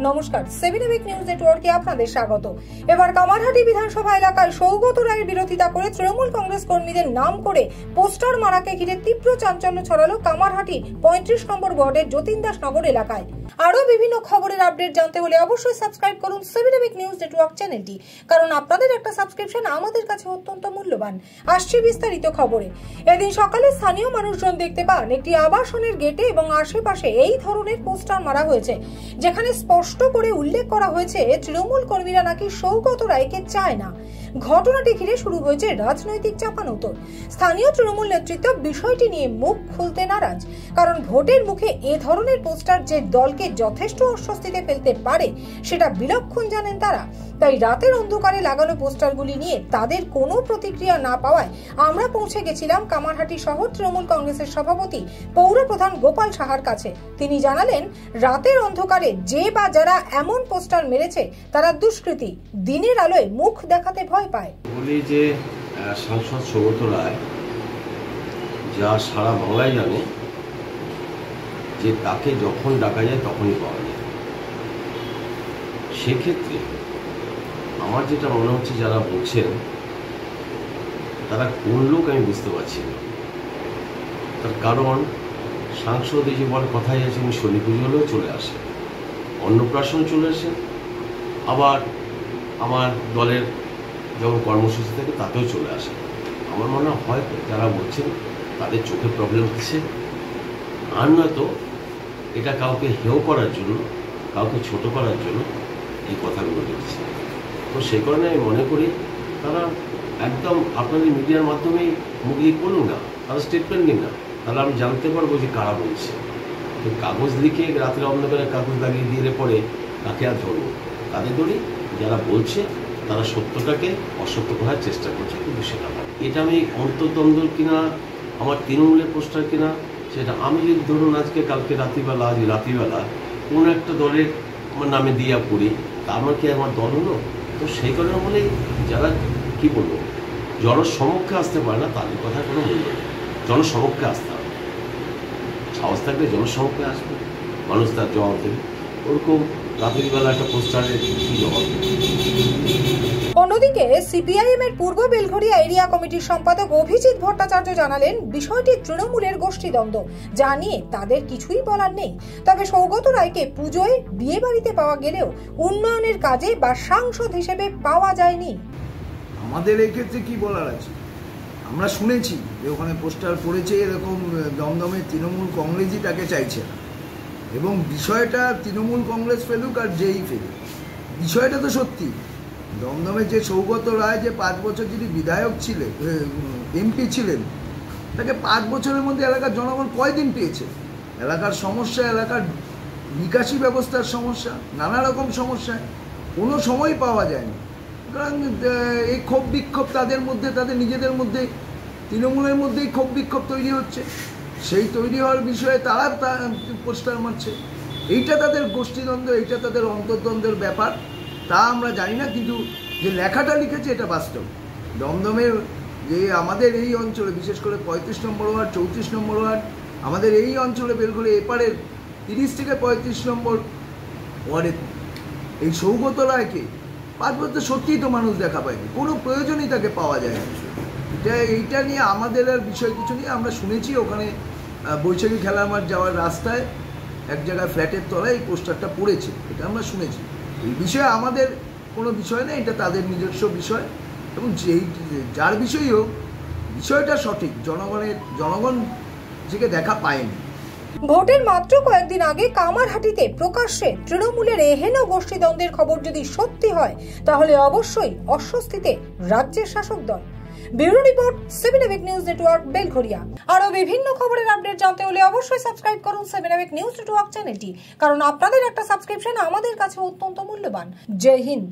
নমস্কার, 7 week news নেটওয়ার্কে আপনাদের স্বাগত। এবার কামারহাটি বিধানসভা এলাকায় সৌগত রায়ের বিরোধিতা করে তৃণমূল কংগ্রেস কর্মীদের নাম করে পোস্টার মারাকে ঘিরে তীব্র চাঞ্চল্য ছড়ালো কামারহাটি 35 নম্বর ওয়ার্ডের যতীন দাস নগর এলাকায়। আরো বিভিন্ন খবরের আপডেট জানতে হলে অবশ্যই সাবস্ক্রাইব করুন 7 উইক নিউজ নেটওয়ার্ক চ্যানেলটি, কারণ আপনাদের একটা সাবস্ক্রিপশন আমাদের কাছে অত্যন্ত মূল্যবান। আসছে বিস্তারিত খবরে। এদিন সকালে স্থানীয় মানুষজন দেখতে পান একটি আবাসনের গেটে এবং আশেপাশে এই ধরনের পোস্টার মারা হয়েছে, যেখানে স্পষ্ট করে উল্লেখ করা হয়েছে তৃণমূল কর্মীরা নাকি সৌগত রায়কে চায় না। ঘটনাটি ঘিরে শুরু হয়েছে রাজনৈতিক চাপানোতর। স্থানীয় তৃণমূল নেতৃত্ব বিষয়টি নিয়ে মুখ খুলতে নারাজ, কারণ ভোটের মুখে এ ধরনের পোস্টার যে দলকে যথেষ্ট অস্বস্তিতে ফেলতে পারে সেটা বিলক্ষণ জানেন তারা। তাই রাতের অন্ধকারে লাগানো পোস্টারগুলি নিয়ে তাদের কোনো প্রতিক্রিয়া না পাওয়ায় আমরা পৌঁছে গেছিলাম কামারহাটি শহর তৃণমূল কংগ্রেসের সভাপতি পৌরপ্রধান গোপাল সাহার কাছে। তিনি জানালেন, রাতের অন্ধকারে যে বা যারা এমন পোস্টার মেরেছে তারা দুষ্কৃতী, দিনের আলোয় মুখ দেখাতে ভয় পায়। বলি যে সাংসদ সৌগত রায় যা সারা বাংলায় জানে যে তাকে যখন ডাকা যায় তখনই পাওয়া যায়। সেক্ষেত্রে আমার যেটা মনে হচ্ছে যারা বলছেন তারা কোন লোক আমি বুঝতে পারছি না। তার কারণ সাংসদ এই যে বল কথাই আছে, উনি শনি পুজো হলেও চলে আসে, অন্নপ্রাশন চলে আসে, আবার আমার দলের যখন কর্মসূচি থাকে তাতেও চলে আসে। আমার মনে হয় যারা বলছেন তাদের চোখে প্রবলেম হচ্ছে, আর নয়তো এটা কাউকে হেয় করার জন্য, কাউকে ছোট করার জন্য এই কথাগুলো বলছে। তো সেই কারণে আমি মনে করি তারা একদম আপনাদের মিডিয়ার মাধ্যমেই মুগলি করুন না, তারা স্টেটমেন্ট নিন না, তাহলে আমি জানতে পারবো যে কারা বলছে। তো কাগজ লিখে রাতের অন্ধকারে কাগজ লাগিয়ে দিয়ে পরে তাকে আর ধরবো, তাদের ধরি যারা বলছে তারা সত্যটাকে অসত্য করার চেষ্টা করছে, কিন্তু সেটা না। এটা আমি অন্তর্দ্বন্দ্ব কিনা আমার তৃণমূলের পোস্টার কিনা সেটা আমি যদি ধরুন আজকে কালকে রাত্রিবেলা, আজ রাত্রিবেলা কোনো একটা দলের আমার নামে দিয়া পড়ি, তা আমার কি আমার দল হলো? তো সেই কারণে বলেই যারা কি বলবো জনসমক্ষে আসতে পারে না তাদের কথা কোনো মূল্য নেই। জনসমক্ষে আসতে হবে, সাহস থাকলে জনসমক্ষে আসবে, মানুষ তার জবাব দেবে। ওরকম রাত্রিবেলা একটা পোস্টারের কি জবাব দেবে? অন্যদিকে সিপিআইএম এর পূর্ব বেলঘরিয়া এরিয়া কমিটির সম্পাদক অভিজিৎ ভট্টাচার্য জানালেন, বিষয়টি তৃণমূলের গোষ্ঠীদ্বন্দ্ব, যা নিয়ে তাদের কিছুই বলার নেই। তবে সৌগত রায়কে পুজোয় বিয়ে বাড়িতে পাওয়া গেলেও উন্নয়নের কাজে বা সাংসদ হিসেবে পাওয়া যায়নি। আমাদের এই ক্ষেত্রে কি বলার আছে? আমরা শুনেছি যে ওখানে পোস্টার পড়েছে, এরকম দমদমে তৃণমূল কংগ্রেসই তাকে চাইছে না, এবং বিষয়টা তৃণমূল কংগ্রেস ফেলুক আর যেই ফেলুক, বিষয়টা তো সত্যি। দমদমে যে সৌগত রায় যে 5 বছর যিনি বিধায়ক ছিলেন, এমপি ছিলেন, তাকে 5 বছরের মধ্যে এলাকার জনগণ কয়দিন পেয়েছে? এলাকার সমস্যা, এলাকার নিকাশি ব্যবস্থার সমস্যা, নানা রকম সমস্যায় কোনো সময় পাওয়া যায়নি। সুতরাং এই ক্ষোভ বিক্ষোভ তাদের মধ্যে, তাদের নিজেদের মধ্যে, তৃণমূলের মধ্যেই ক্ষোভ বিক্ষোভ তৈরি হচ্ছে। সেই তৈরি হওয়ার বিষয়ে তারা পোস্টার মারছে। এইটা তাদের গোষ্ঠীদ্বন্দ্ব, এইটা তাদের অন্তর্দ্বন্দ্বের ব্যাপার, তা আমরা জানি না, কিন্তু যে লেখাটা লিখেছে এটা বাস্তব। দমদমের যে আমাদের এই অঞ্চলে, বিশেষ করে 35 নম্বর ওয়ার্ড, 34 নম্বর ওয়ার্ড, আমাদের এই অঞ্চলে বেলঘরিয়া এপারের 30 থেকে 35 নম্বর ওয়ার্ডে এই সৌগত রায়কে 5 বছর সত্যিই তো মানুষ দেখা পায়নি, কোনো প্রয়োজনই তাকে পাওয়া যায় না। এইটা নিয়ে আমাদের আর বিষয় কিছু নিয়ে আমরা শুনেছি ওখানে বৈশাখী খেলার মাঠ যাওয়ার রাস্তায় এক জায়গায় ফ্ল্যাটের তলায় এই পোস্টারটা পড়েছে, এটা আমরা শুনেছি। এই বিষয়ে আমাদের কোনো বিষয় নেই, এটা তাদের নিজস্ব বিষয়, এবং যেই যার বিষয়ই হোক বিষয়টা সঠিক, জনগণ থেকে দেখা পায়নি। ভোটের মাত্র কয়েকদিন আগে কামারহাটিতে প্রকাশ্যে তৃণমূলের এহেন গোষ্ঠীদ্বন্দ্বের খবর যদি সত্যি হয়, তাহলে অবশ্যই অস্বস্তিতে রাজ্যের শাসক দল। Bureau report, 7 week news network, Belgharia. আরো বিভিন্ন খবরের আপডেট জানতে হলে অবশ্যই সাবস্ক্রাইব করুন 7 উইক নিউজ নেটওয়ার্ক চ্যানেলটি, কারণ আপনাদের একটা সাবস্ক্রিপশন আমাদের কাছে অত্যন্ত মূল্যবান। জয় হিন্দ।